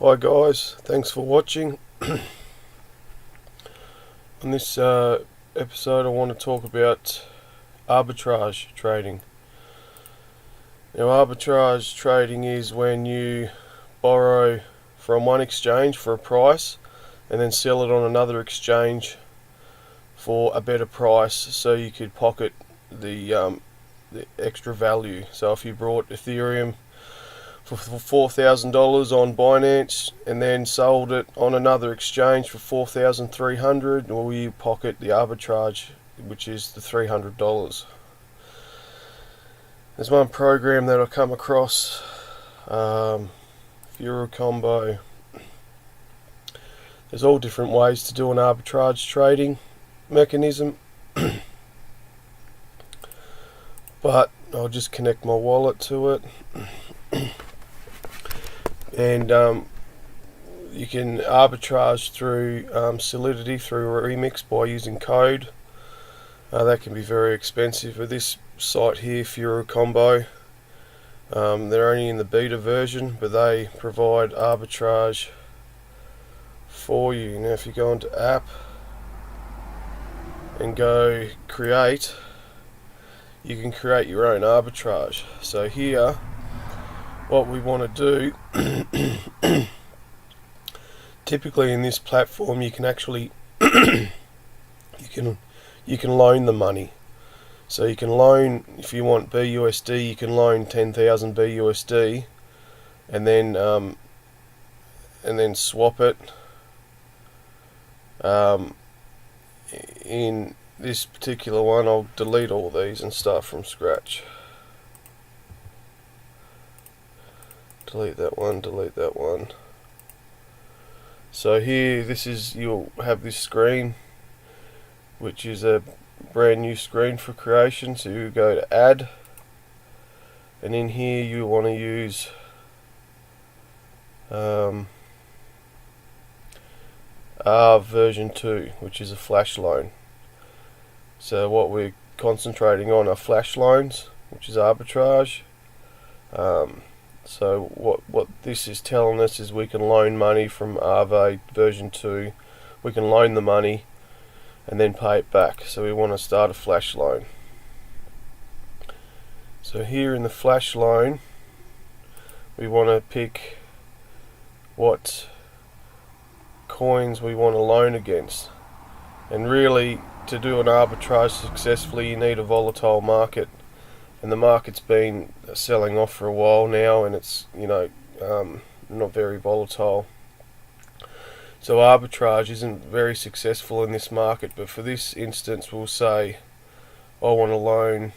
Hi guys, thanks for watching. On this episode I want to talk about arbitrage trading. Now arbitrage trading is when you borrow from one exchange for a price and then sell it on another exchange for a better price, so you could pocket the extra value. So if you brought Ethereum for $4,000 on Binance and then sold it on another exchange for $4,300, well, you pocket the arbitrage, which is the $300. There's one program that I come across, Euro Combo. There's all different ways to do an arbitrage trading mechanism, but I'll just connect my wallet to it. And you can arbitrage through Solidity, through Remix, by using code. That can be very expensive. With this site here, Euro Combo, they're only in the beta version, but they provide arbitrage for you. Now if you go into app and go create, you can create your own arbitrage. So here, what we want to do, typically in this platform, you can actually you can loan the money. So you can loan, if you want BUSD, you can loan 10,000 BUSD, and then swap it. In this particular one, I'll delete all these and start from scratch. Delete that one. So here, you'll have this screen, which is a brand new screen for creation. So you go to add, and in here you want to use version 2, which is a flash loan. So what we're concentrating on are flash loans, which is arbitrage. So what this is telling us is we can loan money from Aave version 2. We can loan the money and then pay it back. So we want to start a flash loan. So here in the flash loan, we want to pick what coins we want to loan against. And really, to do an arbitrage successfully, you need a volatile market. And the market's been selling off for a while now, and it's not very volatile. So arbitrage isn't very successful in this market, but for this instance we'll say I want to loan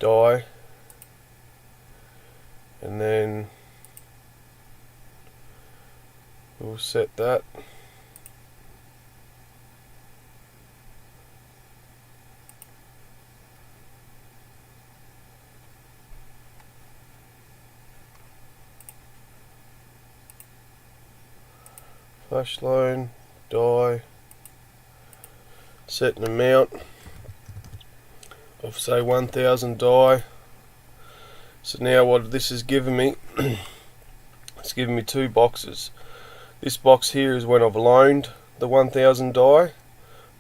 DAI, and then we'll set that. Flash loan, DAI, set an amount of say 1,000 DAI. So now what this has given me, it's given me two boxes. This box here is when I've loaned the 1,000 DAI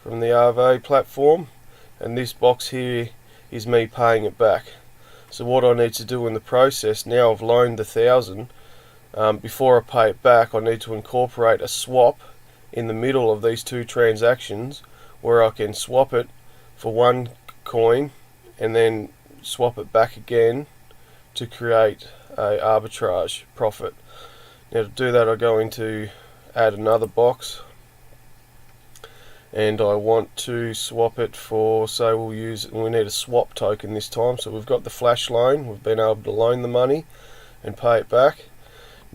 from the Aave platform, and this box here is me paying it back. So what I need to do in the process, now I've loaned the 1,000, before I pay it back, I need to incorporate a swap in the middle of these two transactions, where I can swap it for one coin and then swap it back again to create a arbitrage profit. Now to do that, I go into add another box, and I want to swap it for, say we need a swap token this time. So we've got the flash loan, we've been able to loan the money and pay it back.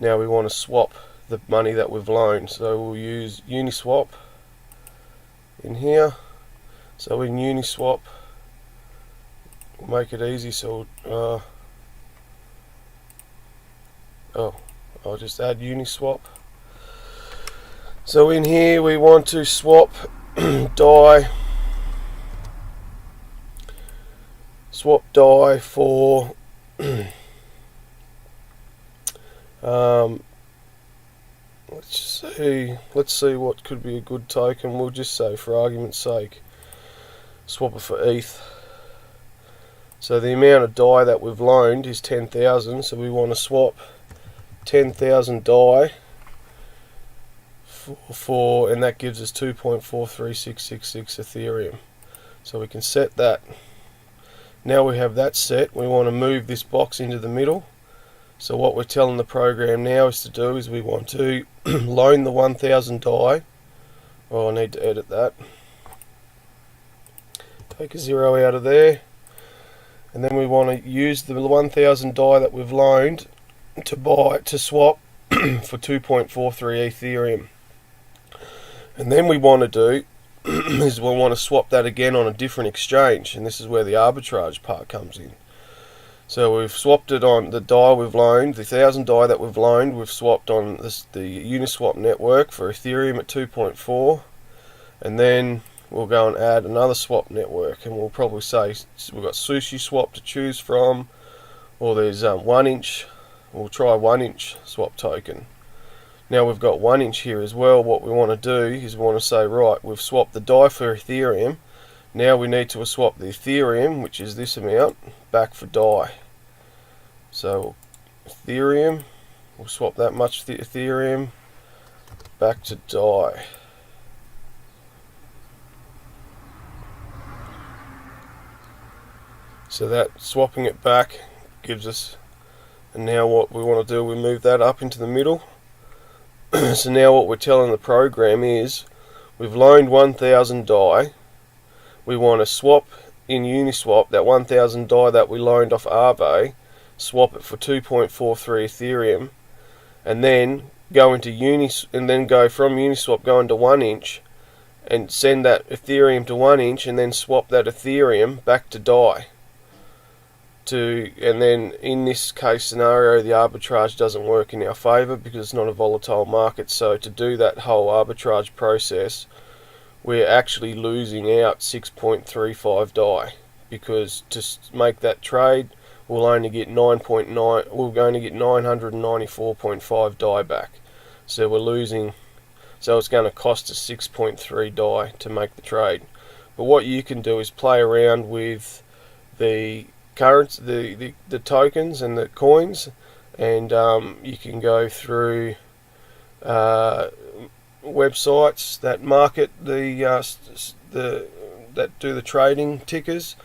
Now we want to swap the money that we've loaned, so we'll use Uniswap in here. So in Uniswap, we'll make it easy. So I'll just add Uniswap. So in here we want to swap DAI for Let's see what could be a good token. We'll just say, for argument's sake, swap it for ETH. So the amount of DAI that we've loaned is 10,000, so we want to swap 10,000 DAI for, and that gives us 2.43666 Ethereum. So we can set that. Now we have that set, we want to move this box into the middle. So what we're telling the program now is to do is we want to loan the 1,000 DAI. Oh, I need to edit that. Take a 0 out of there. And then we want to use the 1,000 DAI that we've loaned to swap for 2.43 Ethereum. And then we want to do is we want to swap that again on a different exchange, and this is where the arbitrage part comes in. So we've swapped it on the DAI we've loaned, the 1,000 DAI that we've loaned, we've swapped on the Uniswap network for Ethereum at 2.4, and then we'll go and add another swap network, and we'll probably say we've got Sushi Swap to choose from, or there's 1 inch. We'll try 1 inch swap token. Now we've got 1 inch here as well. What we want to do is we want to say, right, we've swapped the DAI for Ethereum. Now we need to swap the Ethereum, which is this amount, back for DAI. So Ethereum, we'll swap that much Ethereum back to DAI. So that swapping it back gives us, and now what we want to do, we move that up into the middle. So now what we're telling the program is, we've loaned 1,000 DAI. We want to swap in Uniswap that 1,000 DAI that we loaned off Aave, swap it for 2.43 Ethereum, and then go into and then go from Uniswap go into 1 inch, and send that Ethereum to 1 inch, and then swap that Ethereum back to DAI. And then in this case scenario, the arbitrage doesn't work in our favour because it's not a volatile market. So to do that whole arbitrage process, we're actually losing out 6.35 DAI, because to make that trade, we'll only get 9.9. We're going to get 994.5 DAI back. So we're losing. So it's going to cost us 6.3 DAI to make the trade. But what you can do is play around with the the tokens and the coins, and you can go through websites that market that do the trading tickers,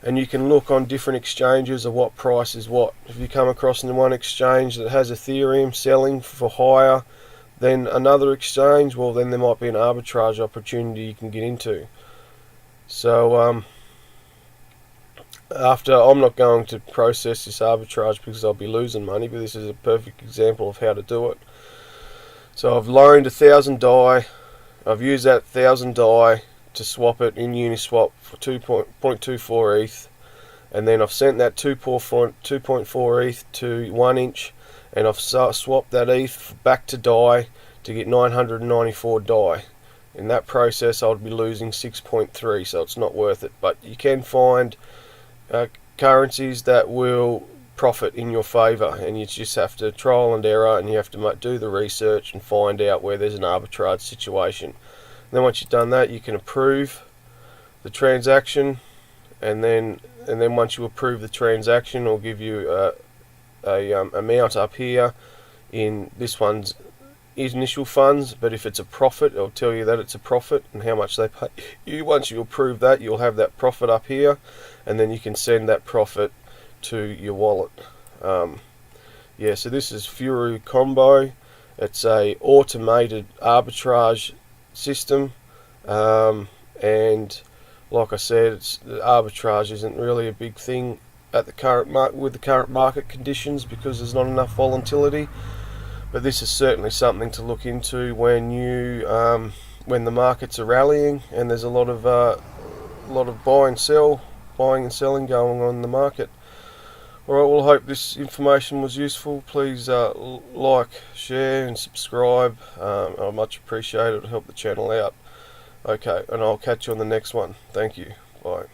and you can look on different exchanges of what price is what. If you come across in one exchange that has Ethereum selling for higher than another exchange, well, then there might be an arbitrage opportunity you can get into. So I'm not going to process this arbitrage because I'll be losing money, but this is a perfect example of how to do it. So I've loaned 1,000 DAI. I've used that 1,000 DAI to swap it in Uniswap for 2.24 ETH, and then I've sent that 2.4 ETH to 1 inch, and I've swapped that ETH back to DAI to get 994 DAI. In that process, I'll be losing 6.3, so it's not worth it. But you can find currencies that will profit in your favour, and you just have to trial and error, and you have to do the research and find out where there's an arbitrage situation. And then once you've done that, you can approve the transaction, and then once you approve the transaction, it'll give you a amount up here. In this one's initial funds, but if it's a profit, it'll tell you that it's a profit and how much they pay you. Once you approve that, you'll have that profit up here, and then you can send that profit to your wallet. Yeah, so this is Furu Combo. It's a automated arbitrage system, and like I said, the arbitrage isn't really a big thing at the current with the current market conditions because there's not enough volatility. But this is certainly something to look into when you when the markets are rallying and there's a lot of buying and selling going on in the market. Alright, well, I hope this information was useful. Please like, share and subscribe. I much appreciate it. It'll help the channel out. Okay, and I'll catch you on the next one. Thank you. Bye.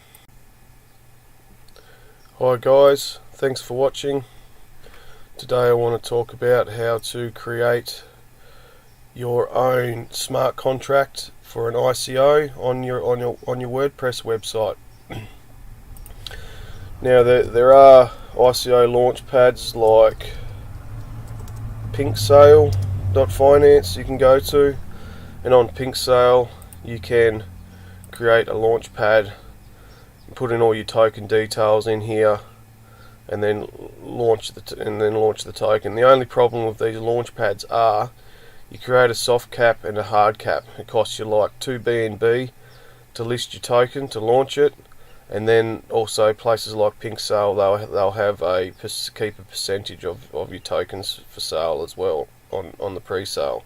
Hi guys, thanks for watching. Today I want to talk about how to create your own smart contract for an ICO on your WordPress website. Now there are ICO launch pads like pinksale.finance you can go to, and on Pinksale you can create a launch pad, put in all your token details in here, and then launch the token. The only problem with these launch pads are you create a soft cap and a hard cap. It costs you like 2 BNB to list your token, to launch it, and then also places like Pinksale, they'll have keep a percentage of your tokens for sale as well on the pre-sale.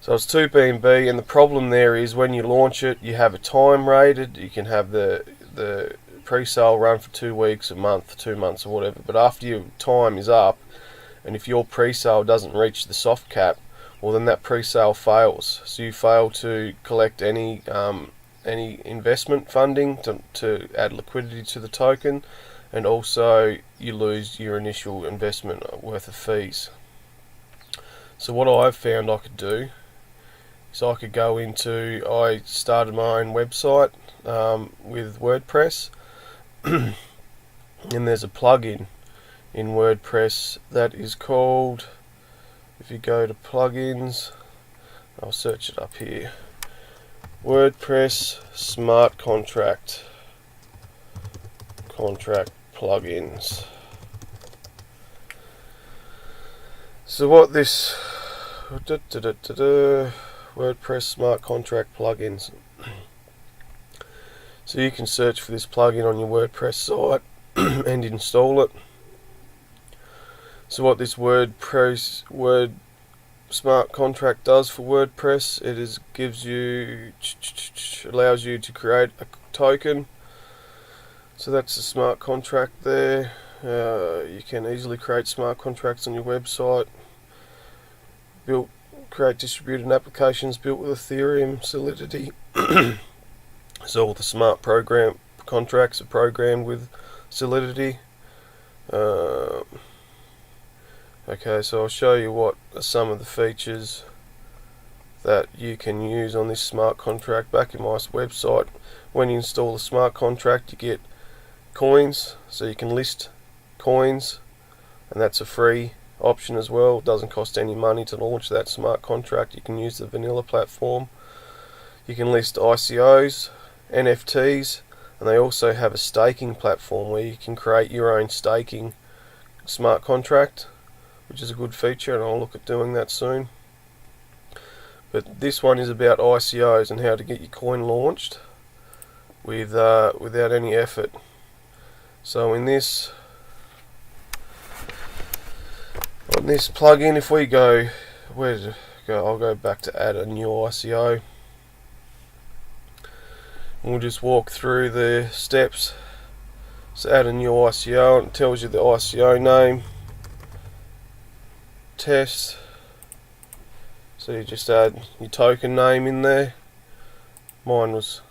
So it's 2 BNB, and the problem there is when you launch it, you have a time rated. You can have the pre-sale run for 2 weeks, a month, 2 months, or whatever. But after your time is up, and if your pre-sale doesn't reach the soft cap, well, then that pre-sale fails. So you fail to collect any investment funding to add liquidity to the token, and also you lose your initial investment worth of fees. So what I've found I could do is I started my own website with WordPress, and there's a plugin in WordPress that is called, if you go to plugins, I'll search it up here, WordPress Smart Contract plugins. So what this WordPress Smart Contract plugins. So you can search for this plugin on your WordPress site and install it. So what this Word Smart Contract does for WordPress, allows you to create a token. So that's the smart contract there. You can easily create smart contracts on your website. Create distributed applications built with Ethereum, Solidity. So all the smart contracts are programmed with Solidity. Okay, so I'll show you what are some of the features that you can use on this smart contract. Back in my website, when you install the smart contract, you get coins, so you can list coins, and that's a free option as well. It doesn't cost any money to launch that smart contract. You can use the vanilla platform. You can list ICOs, NFTs, and they also have a staking platform where you can create your own staking smart contract, which is a good feature, and I'll look at doing that soon. But this one is about ICOs and how to get your coin launched without any effort. So on this plugin, if we go, where did it go? I'll go back to add a new ICO, and we'll just walk through the steps. So add a new ICO, and it tells you the ICO name, test. So you just add your token name in there. Mine was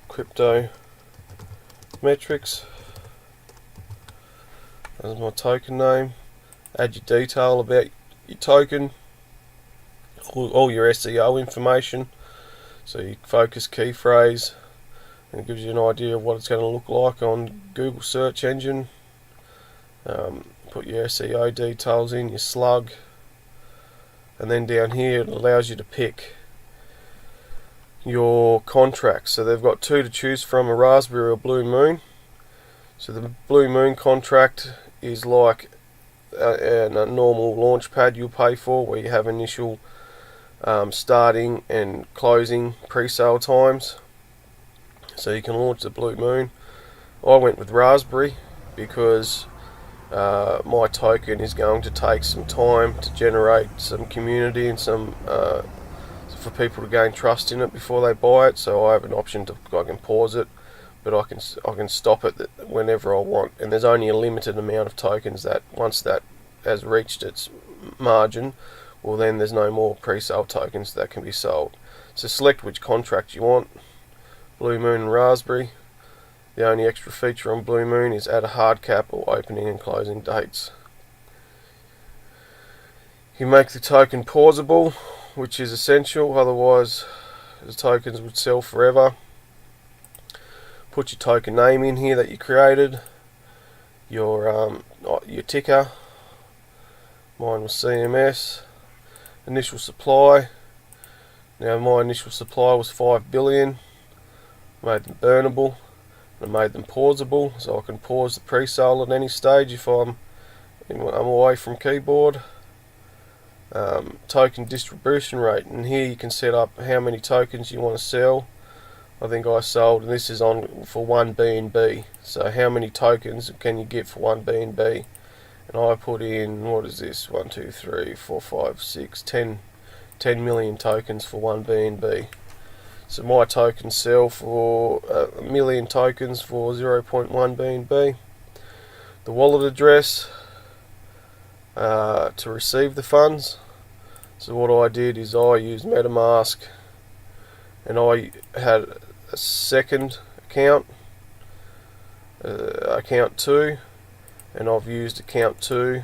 crypto metrics. That's my token name. Add your detail about your token, all your SEO information, so your focus key phrase, and it gives you an idea of what it's going to look like on Google search engine. Put your SEO details in, your slug, and then down here it allows you to pick your contracts. So they've got 2 to choose from, a Raspberry or Blue Moon. So the Blue Moon contract is like a normal launch pad you'll pay for, where you have initial starting and closing pre-sale times. So you can launch the Blue Moon. I went with Raspberry because my token is going to take some time to generate some community and some for people to gain trust in it before they buy it. So I have an option I can pause it, but I can stop it whenever I want, and there's only a limited amount of tokens that once that has reached its margin, well then there's no more pre-sale tokens that can be sold. So select which contract you want, Blue Moon and Raspberry. The only extra feature on Blue Moon is add a hard cap or opening and closing dates. You make the token pausable, which is essential, otherwise the tokens would sell forever. Put your token name in here that you created, your ticker. Mine was CMS. Initial supply. Now my initial supply was 5 billion. Made them burnable. And I made them pausable, so I can pause the pre-sale at any stage if I'm away from keyboard. Token distribution rate, and here you can set up how many tokens you want to sell. I think I sold, and this is on for 1 BNB, so how many tokens can you get for 1 BNB? And I put in, what is this, 1, 2, 3, 4, 5, 6, 10 million tokens for 1 BNB. So my tokens sell for 1 million tokens for 0.1 BNB. The wallet address to receive the funds. So what I did is I used MetaMask, and I had a second account, account 2, and I've used account 2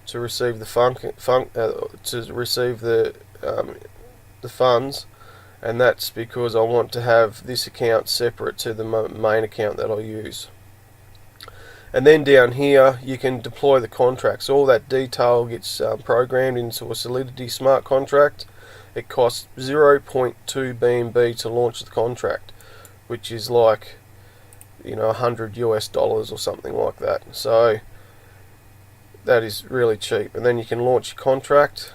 to receive the the funds, and that's because I want to have this account separate to the main account that I use. And then down here you can deploy the contracts. All that detail gets programmed into a Solidity smart contract. It costs 0.2 BNB to launch the contract, which is like, you know, $100 or something like that. So that is really cheap. And then you can launch your contract,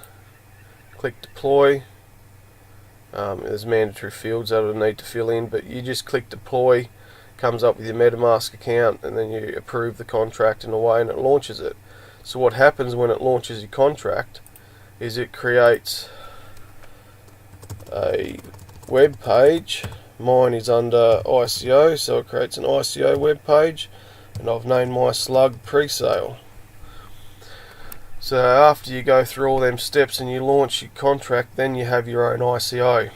click deploy. There's mandatory fields that I need to fill in, but you just click deploy, comes up with your MetaMask account, and then you approve the contract in a way, and it launches it. So what happens when it launches your contract is it creates a web page. Mine is under ICO, so it creates an ICO web page, and I've named my slug pre-sale. So after you go through all them steps and you launch your contract, then you have your own ICO.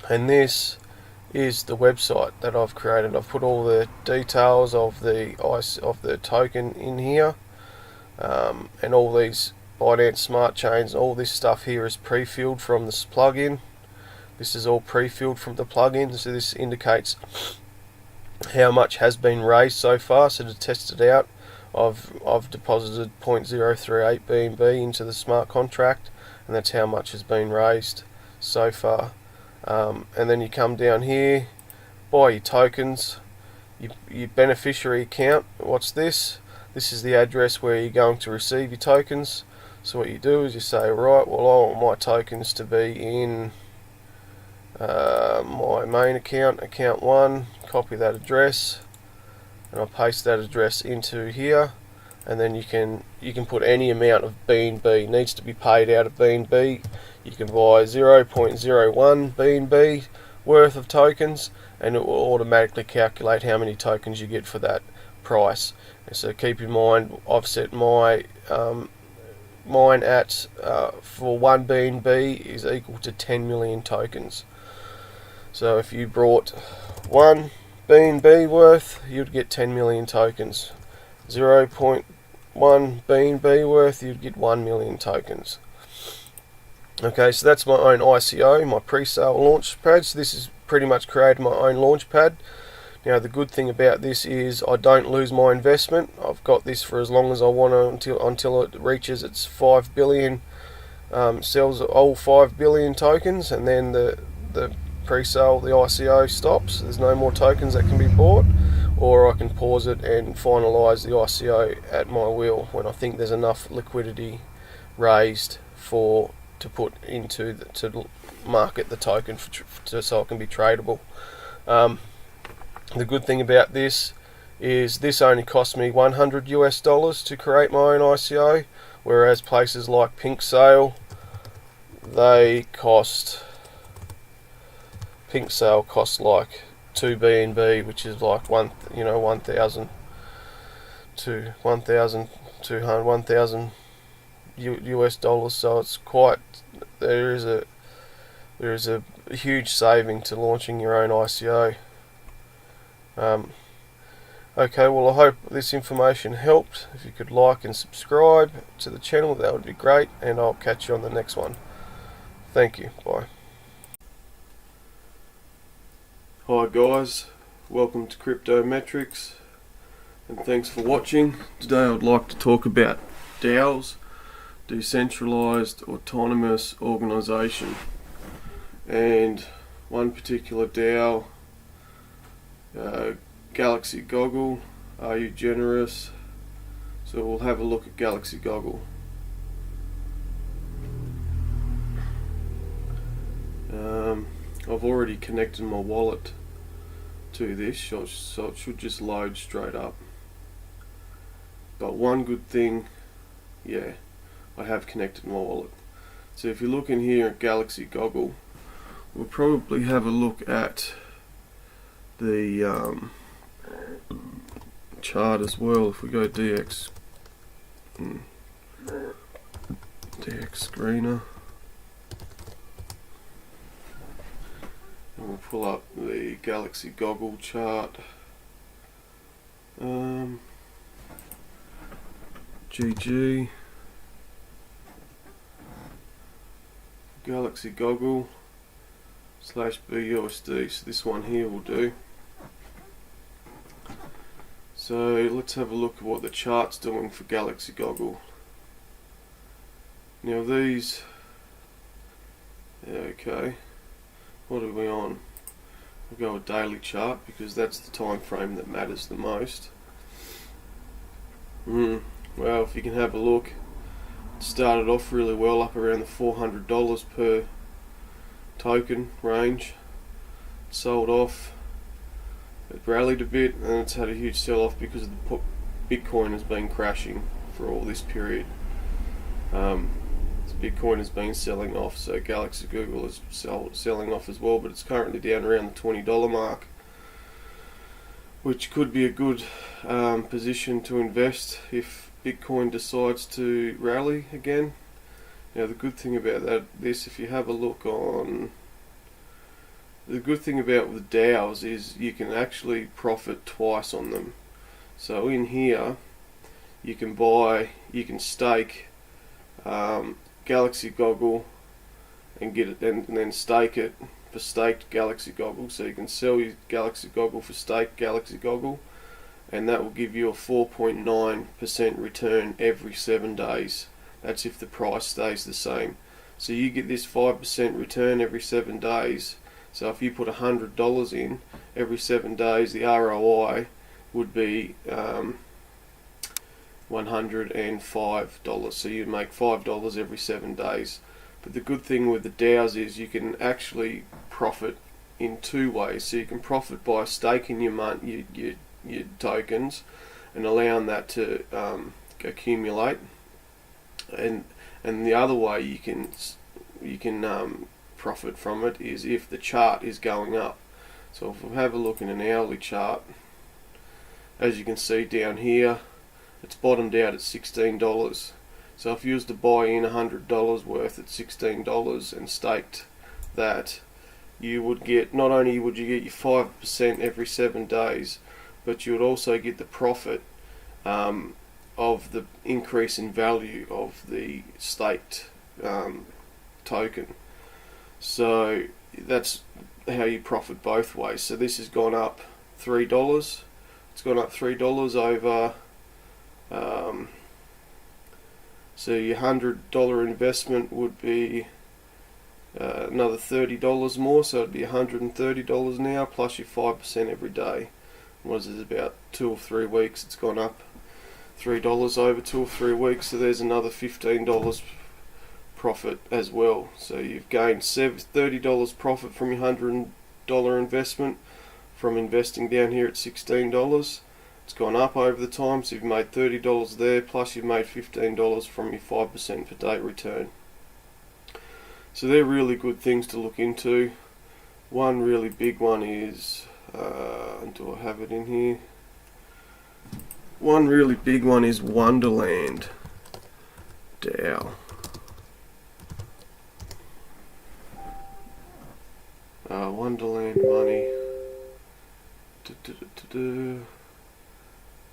And this is the website that I've created. I've put all the details of the token in here, and all these Binance Smart Chains, all this stuff here is pre-filled from this plugin. This is all pre-filled from the plugin, so this indicates how much has been raised so far. So to test it out, I've deposited 0.038 BNB into the smart contract, and that's how much has been raised so far. And then you come down here, buy your tokens, your beneficiary account. What's this? This is the address where you're going to receive your tokens. So what you do is you say, right, well, I want my tokens to be in my main account, account 1, copy that address, and I'll paste that address into here, and then you can put any amount of BNB. It needs to be paid out of BNB. You can buy 0.01 BNB worth of tokens, and it will automatically calculate how many tokens you get for that price. And so keep in mind, I've set my mine at for 1 BNB is equal to 10 million tokens. So if you brought 1 BNB worth, you'd get 10 million tokens. 0.1 BNB worth, you'd get 1 million tokens. Okay, so that's my own ICO, my pre-sale launch pad. So this is pretty much created my own launch pad. Now the good thing about this is I don't lose my investment. I've got this for as long as I want to, until it reaches its 5 billion, sells all 5 billion tokens, and then the pre-sale, the ICO stops. There's no more tokens that can be bought, or I can pause it and finalise the ICO at my will when I think there's enough liquidity raised to put into to market the token so it can be tradable. The good thing about this is this only cost me $100 to create my own ICO, whereas places like Pink Sale, Pink Sale costs like 2 BNB, which is like $1,000 to $1,200 $1,000. So it's quite, there is a huge saving to launching your own ICO. Okay, well, I hope this information helped. If you could like and subscribe to the channel, that would be great, and I'll catch you on the next one. Thank you. Bye. Hi guys, welcome to Crypto Metrics, and thanks for watching. Today I would like to talk about DAOs, Decentralized Autonomous Organization, and one particular DAO, Galaxy Goggle. Are you generous? So we'll have a look at Galaxy Goggle. I've already connected my wallet to this, so it should just load straight up. But one good thing, yeah, I have connected my wallet. So if you look in here at Galaxy Goggle, we'll probably have a look at the chart as well. If we go DX screener, and we'll pull up the Galaxy Goggle chart. GG Galaxy Goggle /BUSD. So this one here will do. So let's have a look at what the chart's doing for Galaxy Goggle. Now these, okay, what are we on? We'll go a daily chart because that's the time frame that matters the most. Well, if you can have a look, it started off really well, up around the $400 per token range. Sold off, it rallied a bit, and it's had a huge sell-off because the Bitcoin has been crashing for all this period. Bitcoin has been selling off, so Galaxy Goggle is selling off as well, but it's currently down around the $20 mark, which could be a good position to invest if Bitcoin decides to rally again. Now the good thing about if you have a look on, the good thing about the DAOs is you can actually profit twice on them. So in here you can stake Galaxy Goggle and get it, and then stake it for staked Galaxy Goggle. So you can sell your Galaxy Goggle for staked Galaxy Goggle, and that will give you a 4.9% return every 7 days. That's if the price stays the same. So you get this 5% return every 7 days. So if you put $100 in every 7 days, the ROI would be $105. So you make $5 every 7 days. But the good thing with the DAOs is you can actually profit in two ways. So you can profit by staking your tokens and allowing that to accumulate, and the other way you can profit from it is if the chart is going up. So if we have a look in an hourly chart, as you can see down here, it's bottomed out at $16. So if you was to buy in $100 worth at $16 and staked that, you would get, not only would you get your 5% every 7 days, but you would also get the profit of the increase in value of the staked token. So that's how you profit both ways. So this has gone up $3. It's gone up $3 over. So your $100 investment would be another $30 more, so it'd be $130 now, plus your 5% every day. Was it about 2 or 3 weeks? It's gone up $3 over 2 or 3 weeks, so there's another $15 profit as well. So you've gained $30 profit from your $100 investment from investing down here at $16. It's gone up over the time, so you've made $30 there, plus you've made $15 from your 5% per day return. So they're really good things to look into. One really big one is, do I have it in here? One really big one is Wonderland DAO. Wonderland money.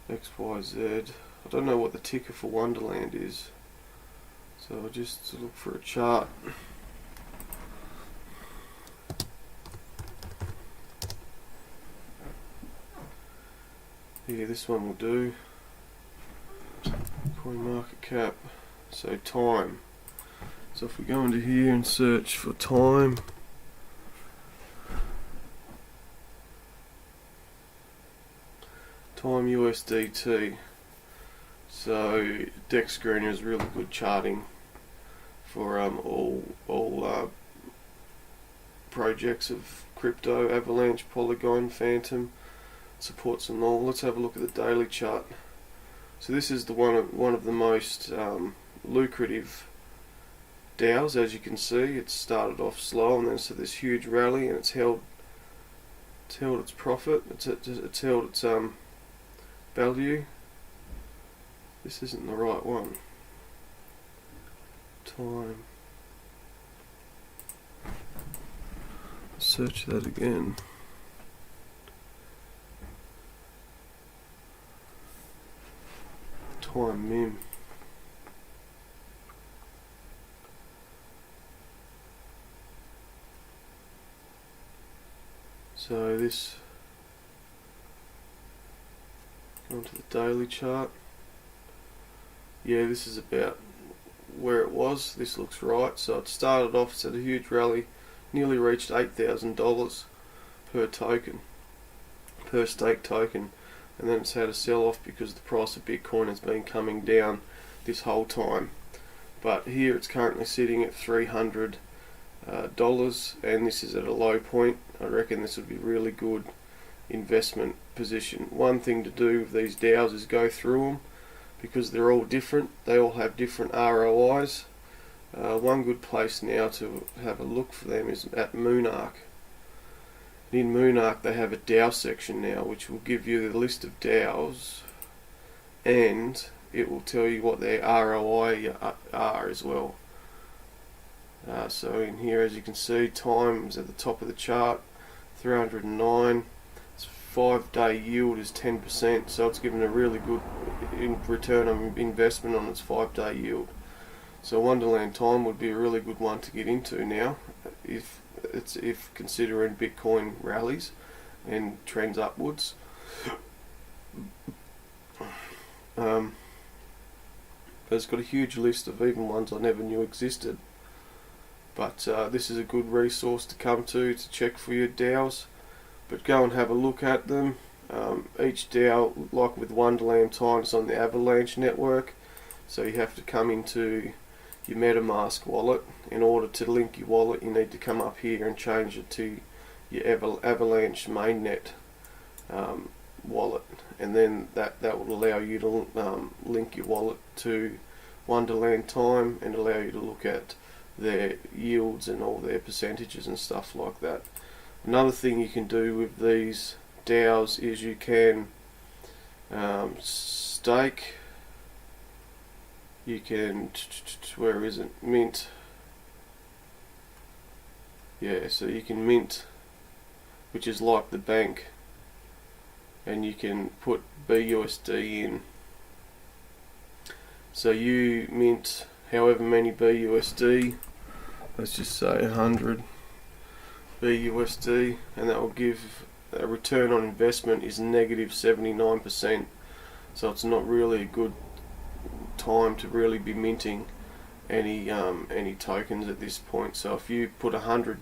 XYZ. I don't know what the ticker for Wonderland is, so I'll just look for a chart. Yeah, this one will do. Coin market cap. So time. So if we go into here and search for time, time USDT. So Dex Screener is really good charting for all projects of crypto, Avalanche, Polygon, Phantom. Supports them all. Let's have a look at the daily chart. So this is the one of the most lucrative DAOs. As you can see, it started off slow and then so this huge rally, and it's held its profit. It's held its value. This isn't the right one. Time. Search that again. Time meme. So this, go to the daily chart. Yeah, this is about where it was. This looks right. So it started off, it's at a huge rally, nearly reached $8,000 per token, per stake token. And then it's had a sell-off because the price of Bitcoin has been coming down this whole time. But here it's currently sitting at $300, and this is at a low point. I reckon this would be a really good investment position. One thing to do with these DAOs is go through them, because they're all different. They all have different ROIs. One good place now to have a look for them is at Moonark. In Moonark they have a DAO section now, which will give you the list of DAOs, and it will tell you what their ROI are as well. So in here, as you can see, time is at the top of the chart, 309. Its 5-day yield is 10%, so it's given a really good return on investment on its 5-day yield. So Wonderland Time would be a really good one to get into now, if considering Bitcoin rallies and trends upwards. But it's got a huge list of even ones I never knew existed. But this is a good resource to come to check for your DAOs. But go and have a look at them. Each DAO, like with Wonderland Time, is on the Avalanche network, so you have to come into your MetaMask wallet. In order to link your wallet, you need to come up here and change it to your Avalanche mainnet wallet, and then that will allow you to link your wallet to Wonderland Time and allow you to look at their yields and all their percentages and stuff like that. Another thing you can do with these DAOs is you can stake. You can, where is it, mint. Yeah, so you can mint, which is like the bank, and you can put BUSD in. So you mint however many BUSD, let's just say 100 BUSD, and that will give a return on investment is negative 79%. So it's not really a good time to really be minting any tokens at this point. So if you put 100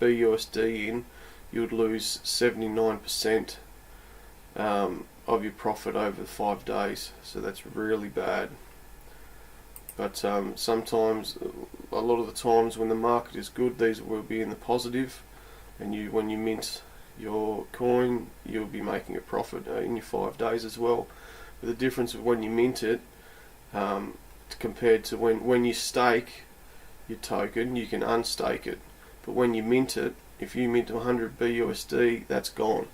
BUSD in, you'd lose 79% of your profit over 5 days. So that's really bad. But sometimes, a lot of the times when the market is good, these will be in the positive, and when you mint your coin, you'll be making a profit in your 5 days as well. But the difference of when you mint it compared to when you stake your token, you can unstake it. But when you mint it, if you mint 100 BUSD, that's gone.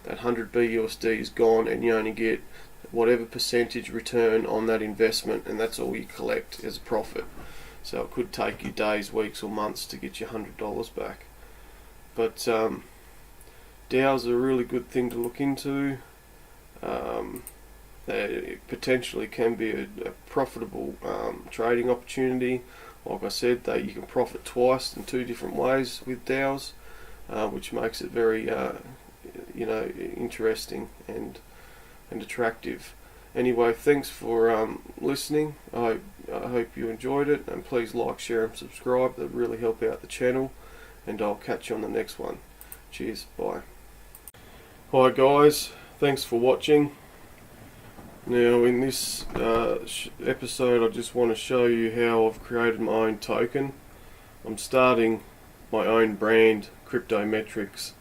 That 100 BUSD is gone, and you only get whatever percentage return on that investment, and that's all you collect as a profit. So it could take you days, weeks or months to get your $100 back. But DAOs are a really good thing to look into. it potentially can be a profitable trading opportunity. Like I said, you can profit twice in two different ways with DAOs, which makes it very interesting and attractive. Anyway, thanks for listening. I hope you enjoyed it, and please like, share and subscribe. That really help out the channel, and I'll catch you on the next one. Cheers, bye. Hi guys, thanks for watching. Now in this episode I just want to show you how I've created my own token. I'm starting my own brand, Cryptometrics.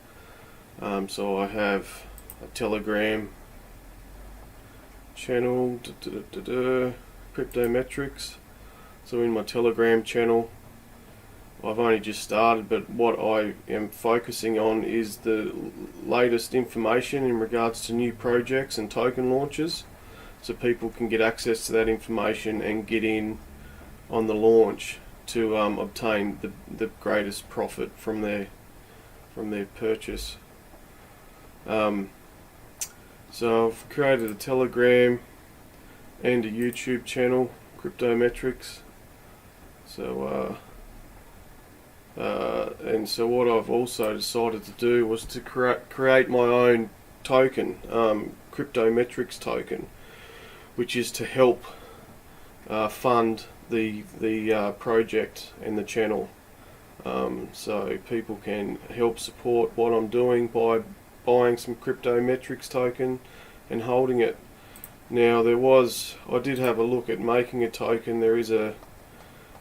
So I have a Telegram channel, Cryptometrics. So in my Telegram channel, I've only just started, but what I am focusing on is the latest information in regards to new projects and token launches, so people can get access to that information and get in on the launch to obtain the greatest profit from their purchase. So I've created a Telegram and a YouTube channel, Cryptometrics. So and so what I've also decided to do was to create my own token, Cryptometrics token, which is to help fund the project and the channel. So people can help support what I'm doing by buying some Cryptometrics token and holding it. Now I did have a look at making a token. There is a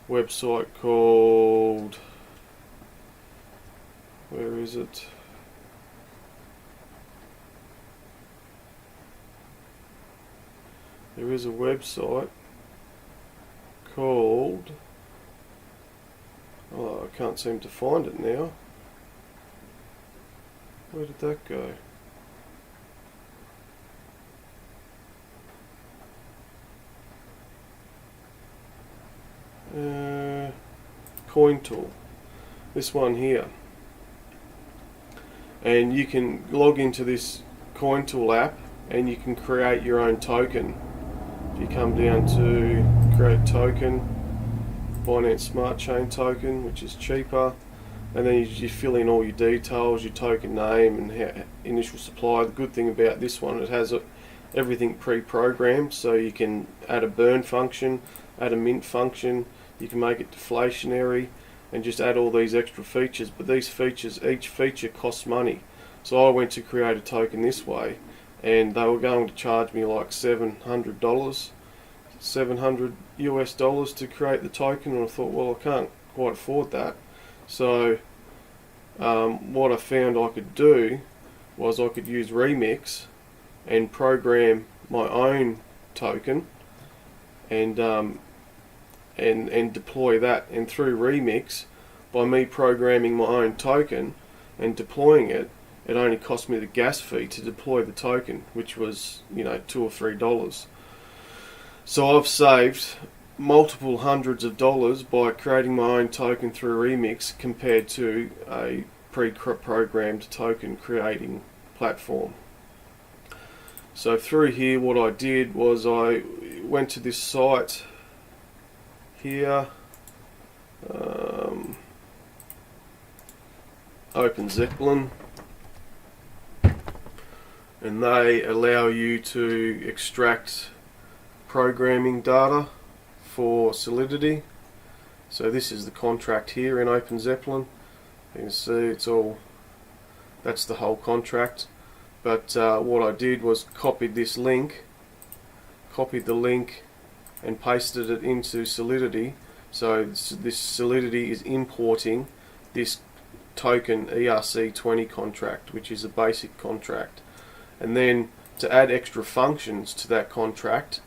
website called, where is it? There is a website called, oh, I can't seem to find it now. Where did that go? CoinTool. This one here. And you can log into this CoinTool app and you can create your own token. If you come down to create token, Binance Smart Chain token, which is cheaper, and then you fill in all your details, your token name and initial supply. The good thing about this one, it has everything pre-programmed, so you can add a burn function, add a mint function, you can make it deflationary, and just add all these extra features. But these features, each feature costs money. So I went to create a token this way, and they were going to charge me like $700 US dollars to create the token, and I thought, well, I can't quite afford that. So what I found I could do was I could use Remix and program my own token and deploy that. And through Remix, by me programming my own token and deploying it, it only cost me the gas fee to deploy the token, which was, $2 or $3. So I've saved multiple hundreds of dollars by creating my own token through Remix compared to a pre-programmed token creating platform. So through here, what I did was I went to this site here, Open Zeppelin, and they allow you to extract programming data for Solidity. So this is the contract here in Open Zeppelin. You can see that's the whole contract. But what I did was copied the link and pasted it into Solidity. So this Solidity is importing this token ERC20 contract, which is a basic contract. And then to add extra functions to that contract,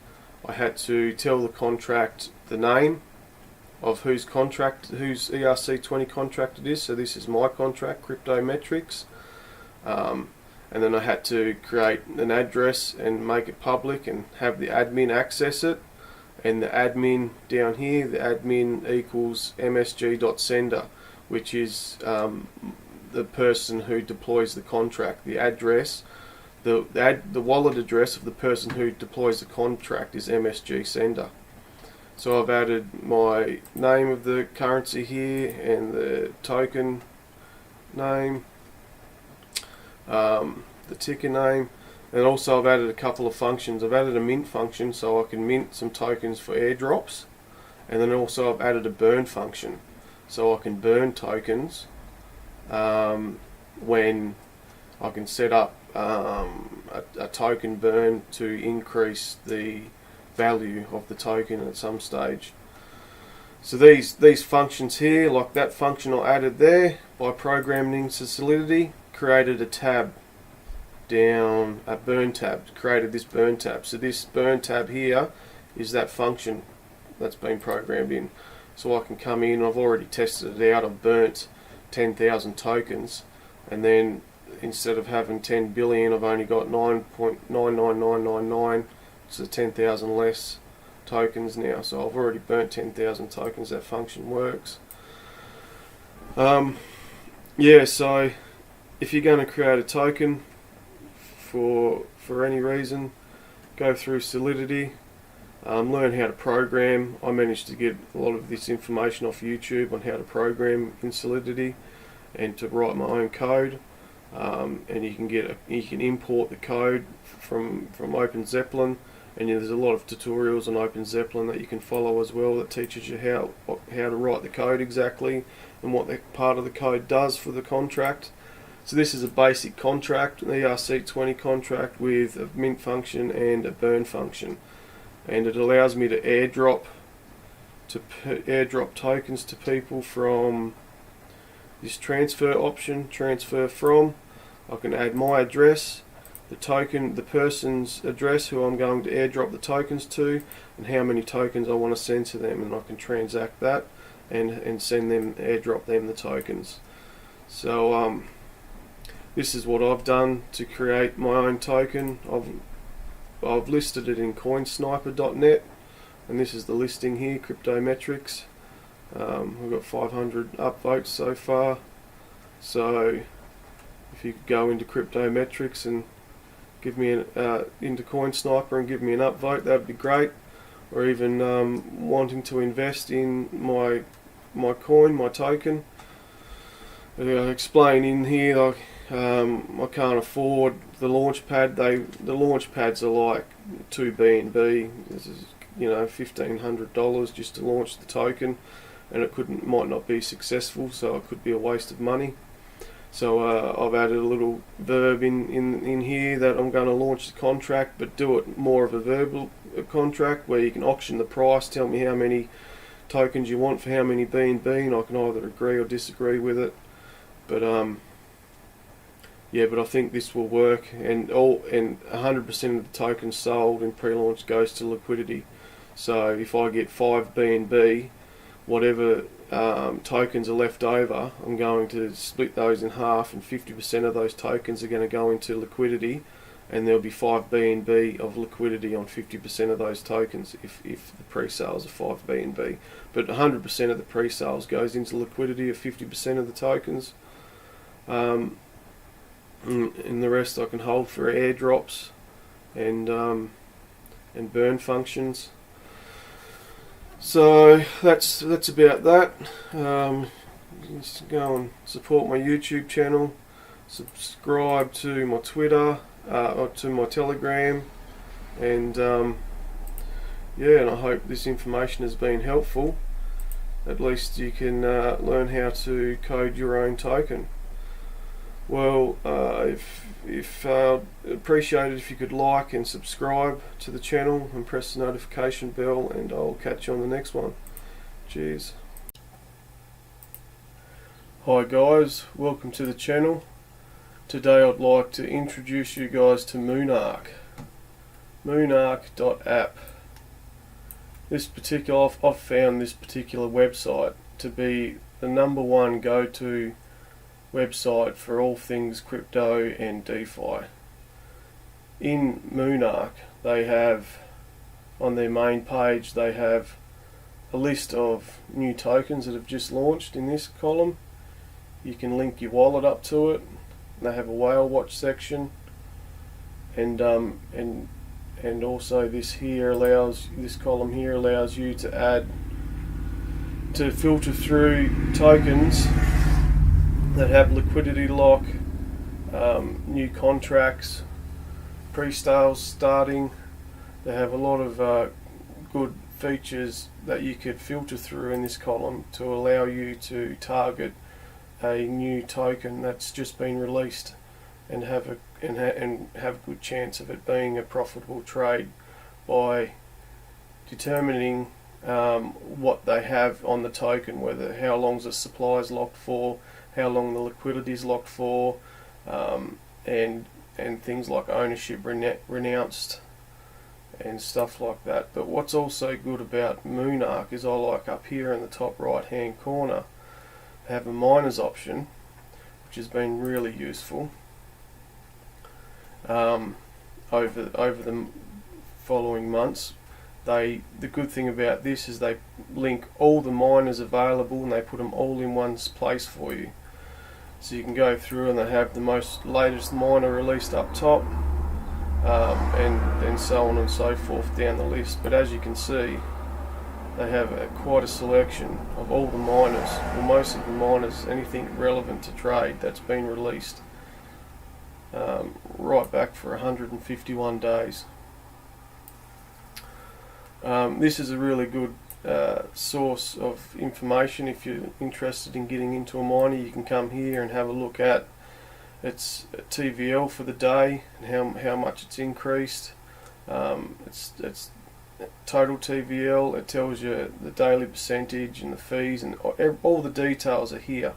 I had to tell the contract the name of whose ERC20 contract it is. So this is my contract, Cryptometrics. And then I had to create an address and make it public and have the admin access it. And the admin down here, the admin equals msg.sender, which is the person who deploys the contract. The address the wallet address of the person who deploys the contract is MSG sender. So I've added my name of the currency here and the token name, the ticker name, and also I've added a couple of functions. I've added a mint function so I can mint some tokens for airdrops, and then also I've added a burn function so I can burn tokens when I can set up a token burn to increase the value of the token at some stage. So these functions here, like that function I added there by programming into Solidity, created a tab down, a burn tab, created this burn tab. So this burn tab here is that function that's been programmed in. So I can come in, I've already tested it out, I've burnt 10,000 tokens, and then instead of having 10 billion, I've only got 9.99999, so 10,000 less tokens now. So I've already burnt 10,000 tokens. That function works. Yeah, so if you're going to create a token for any reason, go through Solidity, learn how to program. I managed to get a lot of this information off YouTube on how to program in Solidity and to write my own code. And you can import the code from Open Zeppelin, and there's a lot of tutorials on Open Zeppelin that you can follow as well that teaches you how to write the code exactly and what that part of the code does for the contract. So this is a basic contract, an ERC20 contract with a mint function and a burn function, and it allows me to airdrop tokens to people from this transfer option, transfer from. I can add my address, the person's address who I'm going to airdrop the tokens to, and how many tokens I want to send to them, and I can transact that and send them, airdrop them the tokens. So this is what I've done to create my own token. I've listed it in coinsniper.net, and this is the listing here, Cryptometrics. We've got 500 upvotes so far. So if you could go into Cryptometrics and give me into CoinSniper and give me an upvote, that'd be great. Or even wanting to invest in my coin, my token. I explain in here, like, I can't afford the launch pad. The launch pads are like 2 BNB. This is, $1,500 just to launch the token, and it might not be successful, so it could be a waste of money. So I've added a little verb in here that I'm going to launch the contract, but do it more of a verbal contract where you can auction the price, tell me how many tokens you want for how many BNB, and I can either agree or disagree with it. But yeah, but I think this will work, and 100% of the tokens sold in pre-launch goes to liquidity. So if I get 5 BNB, whatever tokens are left over, I'm going to split those in half, and 50% of those tokens are going to go into liquidity, and there'll be 5 BNB of liquidity on 50% of those tokens if the pre-sales are 5 BNB. But 100% of the pre-sales goes into liquidity of 50% of the tokens. And the rest I can hold for airdrops and burn functions. So that's about that. Just go and support my YouTube channel, subscribe to my Twitter, or to my Telegram, and yeah, and I hope this information has been helpful. At least you can learn how to code your own token. Well, if appreciate it if you could like and subscribe to the channel and press the notification bell, and I'll catch you on the next one. Cheers. Hi guys, welcome to the channel. Today I'd like to introduce you guys to Moonark. Moonark.app. I've found this particular website to be the #1 go-to website for all things crypto and DeFi. In Moonark, they have, on their main page, they have a list of new tokens that have just launched in this column. You can link your wallet up to it. They have a whale watch section, and also this column here allows you to filter through tokens that have liquidity lock, new contracts, pre-sales starting. They have a lot of good features that you could filter through in this column to allow you to target a new token that's just been released and have a good chance of it being a profitable trade by determining what they have on the token, how long the supply is locked for, how long the liquidity is locked for, and things like ownership renounced and stuff like that. But what's also good about Monarch is I like up here in the top right hand corner have a miners option, which has been really useful over the following months. The good thing about this is they link all the miners available and they put them all in one place for you. So you can go through and they have the latest miner released up top, and so on and so forth down the list. But as you can see, they have quite a selection of all the miners, or most of the miners, anything relevant to trade that's been released right back for 151 days. This is a really good source of information. If you're interested in getting into a miner, you can come here and have a look at its TVL for the day and how much it's increased. It's total TVL. It tells you the daily percentage and the fees, and all the details are here,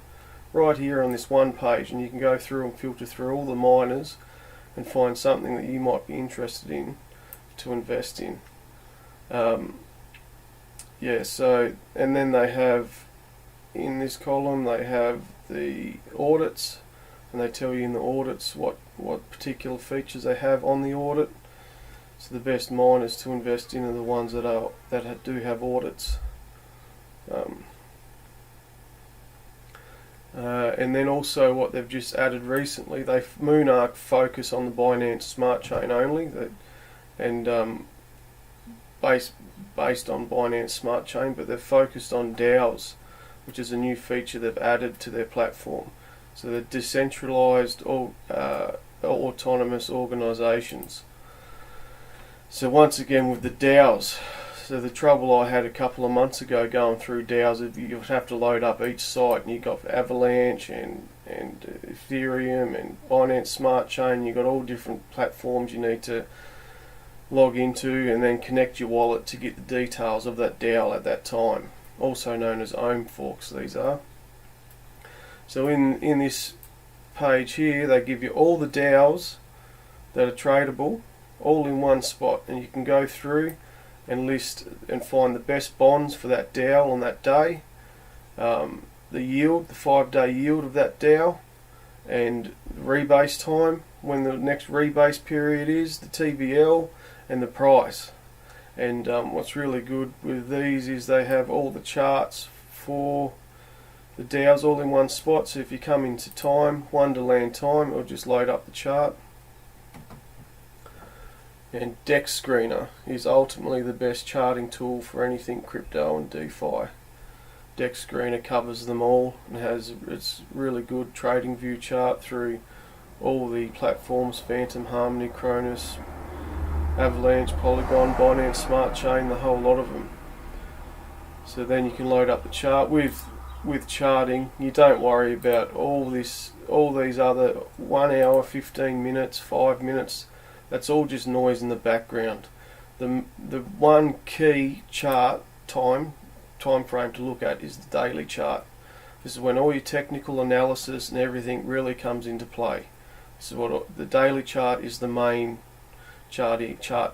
right here on this one page, and you can go through and filter through all the miners and find something that you might be interested in to invest in. So, and then they have, in this column, they have the audits, and they tell you in the audits what particular features they have on the audit. So the best miners to invest in are the ones that do have audits. And then also what they've just added recently, Monarch focus on the Binance Smart Chain only, based on Binance Smart Chain, but they've focused on DAOs, which is a new feature they've added to their platform. So they're decentralized or autonomous organizations. So once again with the DAOs, so the trouble I had a couple of months ago going through DAOs, you would have to load up each site, and you've got Avalanche and Ethereum and Binance Smart Chain. You've got all different platforms you need to log into and then connect your wallet to get the details of that DAO at that time, also known as ohm forks these are. So in this page here, they give you all the DAOs that are tradable all in one spot, and you can go through and list and find the best bonds for that DAO on that day, the yield, the 5-day yield of that DAO, and the rebase time, when the next rebase period is, the TVL, and the price. And what's really good with these is they have all the charts for the DAOs all in one spot. So if you come into Wonderland time, it'll just load up the chart. And Dex Screener is ultimately the best charting tool for anything crypto and DeFi. Dex Screener covers them all and it's really good trading view chart through all the platforms: Phantom, Harmony, Cronus, Avalanche, Polygon, Binance Smart Chain, the whole lot of them. So then you can load up the chart. With charting, you don't worry about all these other 1 hour, 15 minutes, 5 minutes. That's all just noise in the background. The one key chart time frame to look at is the daily chart. This is when all your technical analysis and everything really comes into play. This is what the daily chart is, the main chart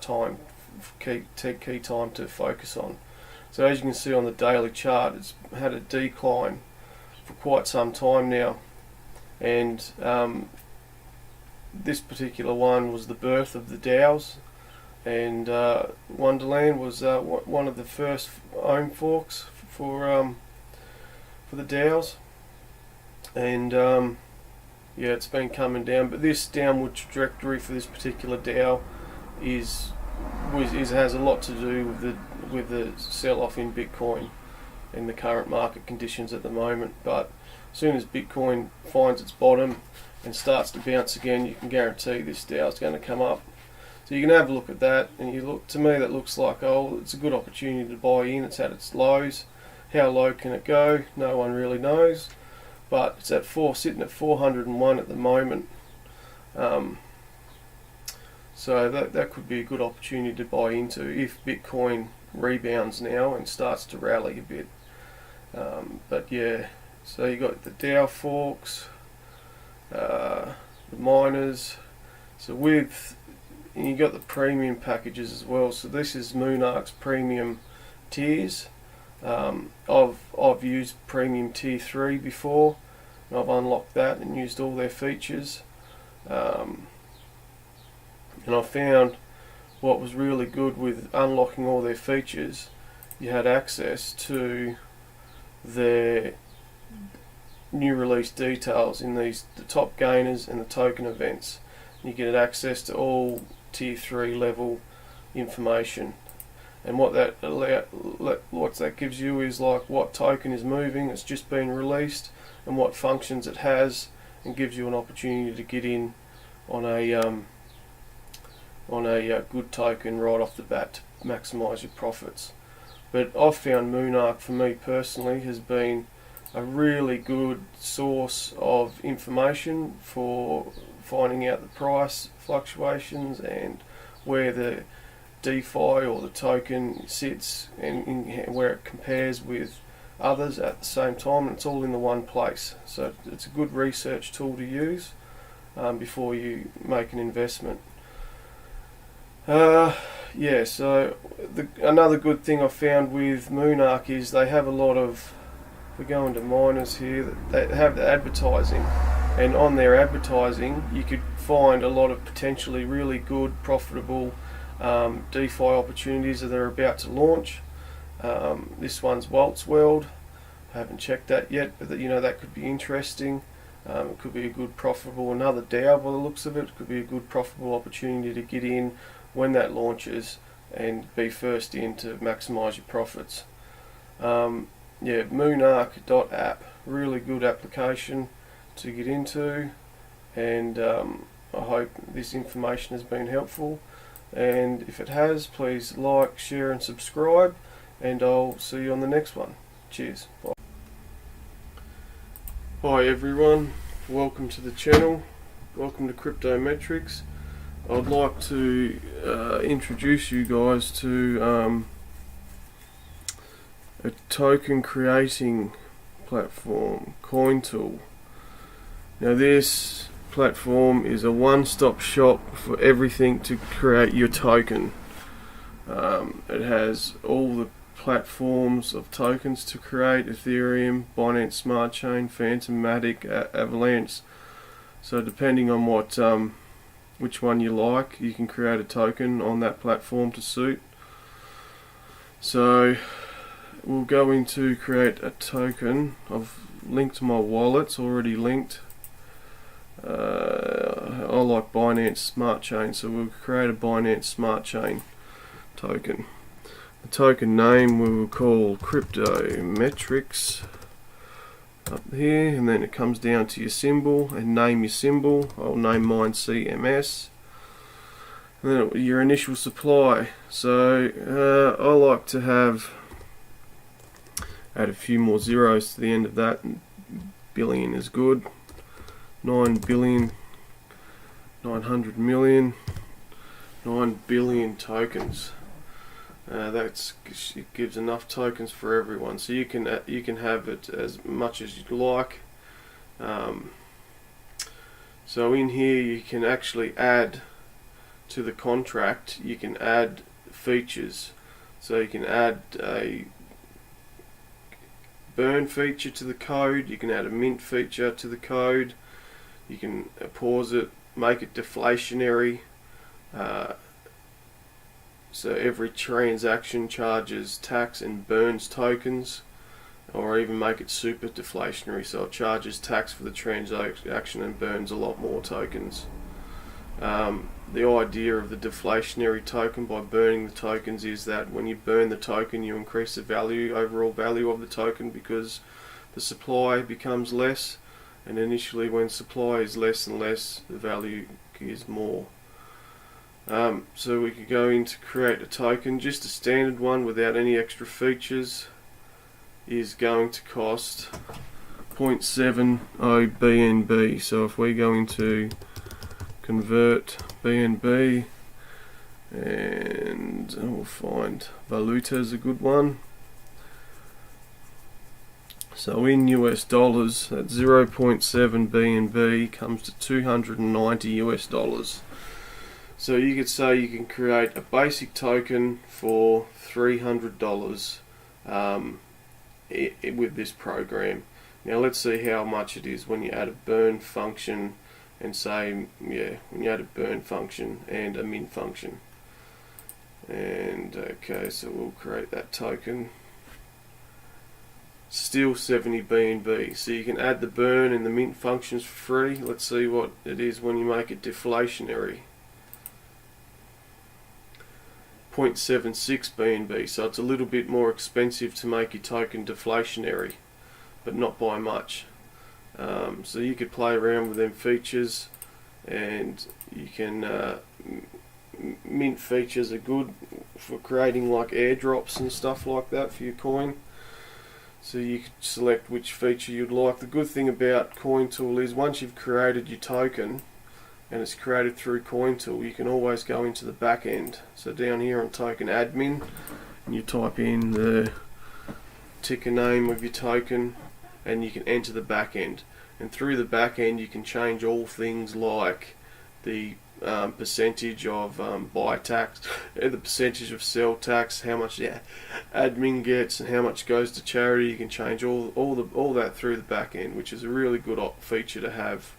time, key time to focus on. So as you can see on the daily chart, it's had a decline for quite some time now, and this particular one was the birth of the DAOs, and Wonderland was one of the first ohm forks for the DAOs, and yeah, it's been coming down, but this downward trajectory for this particular DAO has a lot to do with the sell-off in Bitcoin and the current market conditions at the moment. But as soon as Bitcoin finds its bottom and starts to bounce again, you can guarantee this DAO is going to come up. So you can have a look at that, and to me that looks like, oh, it's a good opportunity to buy in. It's at its lows. How low can it go? No one really knows, but it's sitting at 401 at the moment. So that could be a good opportunity to buy into if Bitcoin rebounds now and starts to rally a bit. But yeah, so you got the DAO forks, the miners. So and you got the premium packages as well. So this is Monarch's premium tiers. I've used premium tier 3 before, and I've unlocked that and used all their features. And I found what was really good with unlocking all their features, you had access to their new release details in the top gainers and the token events. You get access to all tier 3 level information, and what that gives you is like what token is moving, it's just been released, and what functions it has, and gives you an opportunity to get in on a good token right off the bat to maximise your profits. But I've found Monarch, for me personally, has been a really good source of information for finding out the price fluctuations and where the DeFi or the token sits and where it compares with others at the same time, and it's all in the one place. So it's a good research tool to use before you make an investment. Yeah, so another good thing I found with Monarch is they have a lot of, we go into miners here, they have the advertising, and on their advertising you could find a lot of potentially really good, profitable DeFi opportunities that they're about to launch. This one's Waltz World. I haven't checked that yet, but that could be interesting. It could be a good profitable, another DAO by the looks of it. Could be a good profitable opportunity to get in when that launches and be first in to maximise your profits. Yeah, Monarch.app, really good application to get into, and I hope this information has been helpful, and if it has, please like, share and subscribe, and I'll see you on the next one. Cheers. Bye. Hi everyone, welcome to the channel, welcome to Cryptometrics. I'd like to introduce you guys to a token creating platform, CoinTool. Now this platform is a one-stop shop for everything to create your token. It has all the platforms of tokens to create: Ethereum, Binance Smart Chain, Phantom, Matic, Avalanche. So depending on which one you like, you can create a token on that platform to suit. So we'll go into create a token. I've linked my wallet, it's already linked. I like Binance Smart Chain, so we'll create a Binance Smart Chain token. The token name we will call Cryptometrics up here, and then it comes down to your symbol and name your symbol. I'll name mine CMS, and then your initial supply. So I like to add a few more zeros to the end of that, and billion is good. 9 billion, 900 million, 9 billion tokens. It gives enough tokens for everyone, so you can have it as much as you'd like. So in here you can actually add to the contract. You can add features, so you can add a burn feature to the code, you can add a mint feature to the code, you can pause it, make it deflationary. So every transaction charges tax and burns tokens. or even make it super deflationary, so it charges tax for the transaction and burns a lot more tokens. The idea of the deflationary token by burning the tokens is that when you burn the token, you increase the overall value of the token, because the supply becomes less, and initially when supply is less and less, the value is more. So we could go in to create a token. Just a standard one without any extra features is going to cost 0.70 BNB. So if we go into convert BNB, and we'll find valuta is a good one. So in US dollars, that 0.7 BNB comes to 290 US dollars. So you could say you can create a basic token for $300 with this program. Now let's see how much it is when you add a burn function and say, when you add a burn function and a mint function. And okay, so we'll create that token. Still 70 BNB. So you can add the burn and the mint functions for free. Let's see what it is when you make it deflationary. 0.76 BNB. So it's a little bit more expensive to make your token deflationary, but not by much. So you could play around with them features, and you can mint features are good for creating like airdrops and stuff like that for your coin. So you could select which feature you'd like. The good thing about CoinTool is once you've created your token and it's created through CoinTool, you can always go into the back end. So down here on token admin, and you type in the ticker name of your token, and you can enter the back end. And through the back end you can change all things like the percentage of buy tax, the percentage of sell tax, how much admin gets, and how much goes to charity. You can change all that through the back end, which is a really good feature to have.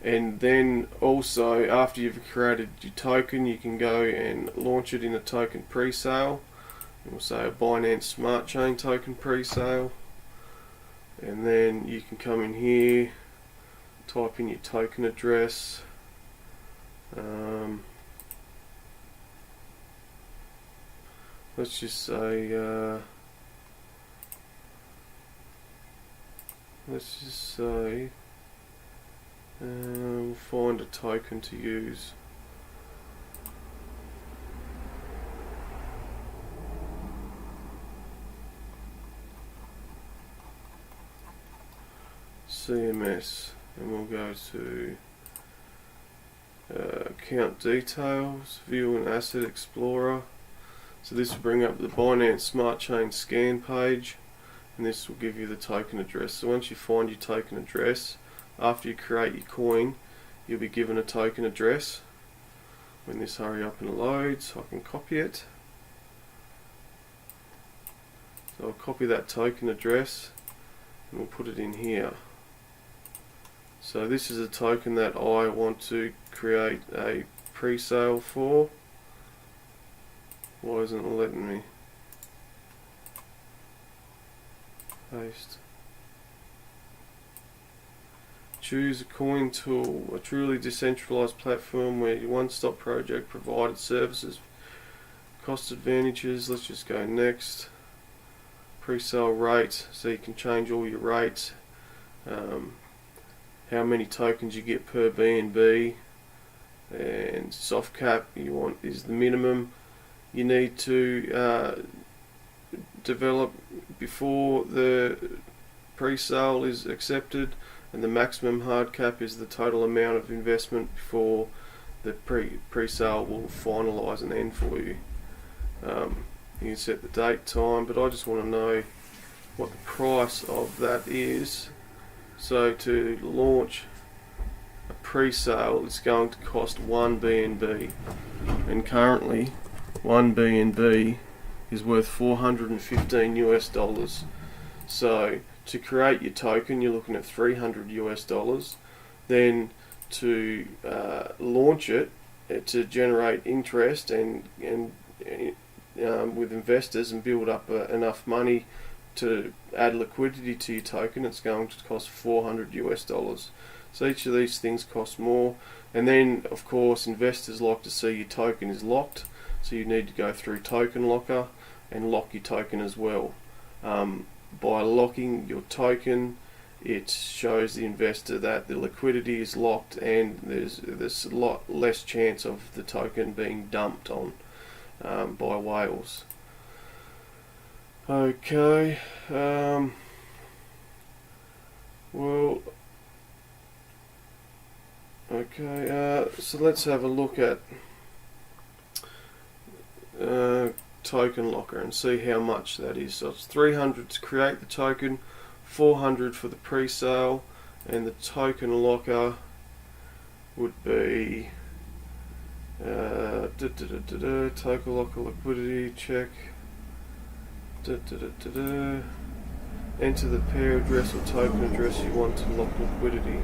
And then also, after you've created your token, you can go and launch it in a token pre-sale. We'll say a Binance Smart Chain token pre-sale, and then you can come in here, type in your token address. Let's just say we'll find a token to use. CMS, and we'll go to account details, view an asset explorer. So this will bring up the Binance Smart Chain scan page, and this will give you the token address. So once you find your token address, after you create your coin, you'll be given a token address. When this hurry up and loads, I can copy it. So I'll copy that token address and we'll put it in here. So this is a token that I want to create a pre-sale for. Why isn't it letting me? Paste. Choose a CoinTool, a truly decentralized platform where your one-stop project provided services, cost advantages. Let's just go next. Pre-sale rate, so you can change all your rates. How many tokens you get per BNB, and soft cap you want is the minimum you need to develop before the pre-sale is accepted, and the maximum hard cap is the total amount of investment before the pre-sale will finalize and end for you. You can set the date, time, but I just want to know what the price of that is. So to launch a pre-sale, it's going to cost 1 BNB, and currently 1 BNB is worth 415 US dollars. So to create your token, you're looking at 300 US dollars. Then to launch it, to generate interest and with investors and build up enough money to add liquidity to your token, it's going to cost $400. So each of these things cost more. And then of course investors like to see your token is locked, so you need to go through Token Locker and lock your token as well. By locking your token, it shows the investor that the liquidity is locked, and there's a lot less chance of the token being dumped on by whales. Okay, so let's have a look at Token Locker and see how much that is. So it's $300 to create the token, $400 for the pre-sale, and the Token Locker would be Token Locker liquidity check. Enter the pair address or token address you want to lock liquidity.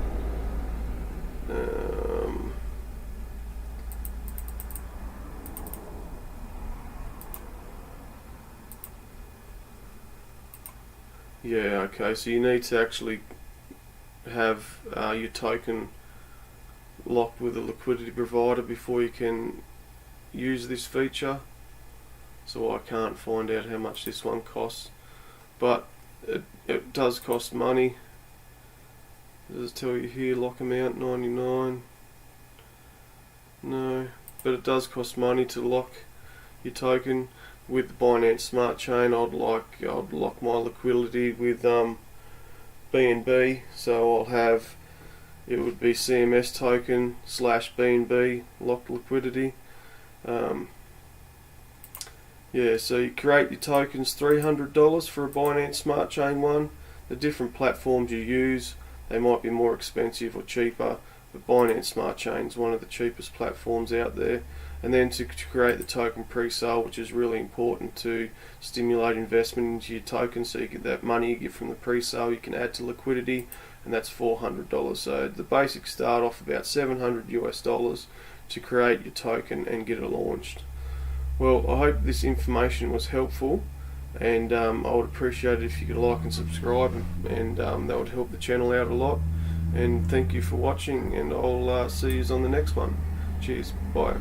Yeah, okay, so you need to actually have your token locked with a liquidity provider before you can use this feature. So I can't find out how much this one costs, but it does cost money. Does it tell you here, lock amount 99? No, but it does cost money to lock your token with the Binance Smart Chain. I'd lock my liquidity with BNB, so I'll have, it would be CMS token / BNB locked liquidity. Yeah, so you create your tokens, $300 for a Binance Smart Chain one. The different platforms you use, they might be more expensive or cheaper, but Binance Smart Chain is one of the cheapest platforms out there. And then to create the token pre-sale, which is really important to stimulate investment into your token, so you get that money you get from the pre-sale, you can add to liquidity, and that's $400. So the basics start off about $700 to create your token and get it launched. Well, I hope this information was helpful, and I would appreciate it if you could like and subscribe, and that would help the channel out a lot. And thank you for watching, and I'll see you on the next one. Cheers, bye.